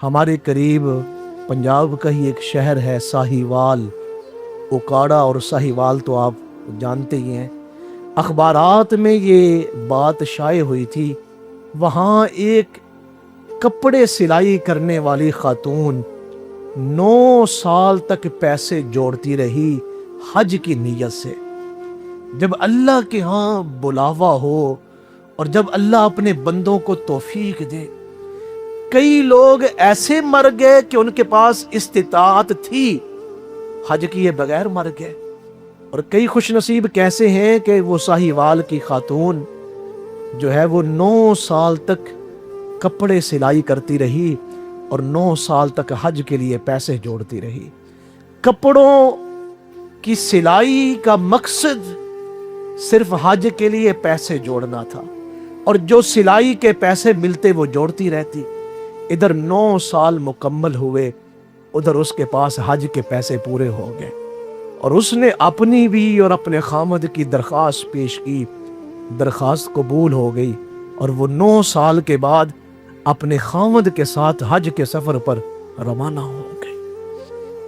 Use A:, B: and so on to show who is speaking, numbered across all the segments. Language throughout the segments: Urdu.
A: ہمارے قریب پنجاب کا ہی ایک شہر ہے ساہیوال، اوکاڑا اور ساہیوال تو آپ جانتے ہی ہیں۔ اخبارات میں یہ بات شائع ہوئی تھی، وہاں ایک کپڑے سلائی کرنے والی خاتون 9 سال تک پیسے جوڑتی رہی حج کی نیت سے۔ جب اللہ کے ہاں بلاوا ہو اور جب اللہ اپنے بندوں کو توفیق دے، کئی لوگ ایسے مر گئے کہ ان کے پاس استطاعت تھی، حج کیے بغیر مر گئے، اور کئی خوش نصیب کیسے ہیں کہ وہ ساہیوال کی خاتون جو ہے وہ 9 سال تک کپڑے سلائی کرتی رہی اور 9 سال تک حج کے لیے پیسے جوڑتی رہی۔ کپڑوں کی سلائی کا مقصد صرف حج کے لیے پیسے جوڑنا تھا، اور جو سلائی کے پیسے ملتے وہ جوڑتی رہتی۔ ادھر 9 سال مکمل ہوئے، ادھر اس کے پاس حج کے پیسے پورے ہو گئے، اور اس نے اپنی بھی اور اپنے خامد کی درخواست پیش کی، درخواست قبول ہو گئی، اور وہ 9 سال کے بعد اپنے خامد کے ساتھ حج کے سفر پر روانہ ہو گئے۔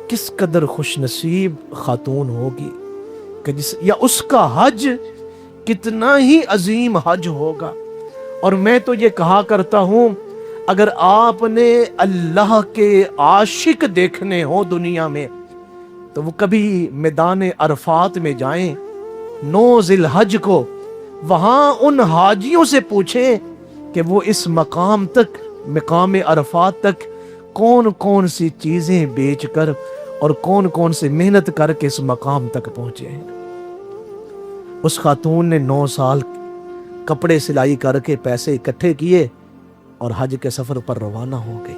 A: کس قدر خوش نصیب خاتون ہوگی کہ یا اس کا حج کتنا ہی عظیم حج ہوگا۔ اور میں تو یہ کہا کرتا ہوں، اگر آپ نے اللہ کے عاشق دیکھنے ہو دنیا میں تو وہ کبھی میدان عرفات میں جائیں 9 ذی الحج کو، وہاں ان حاجیوں سے پوچھیں کہ وہ اس مقام تک، مقام عرفات تک کون کون سی چیزیں بیچ کر اور کون کون سی محنت کر کے اس مقام تک پہنچے ہیں۔ اس خاتون نے 9 سال کپڑے سلائی کر کے پیسے اکٹھے کیے اور حج کے سفر پر روانہ ہو گئی۔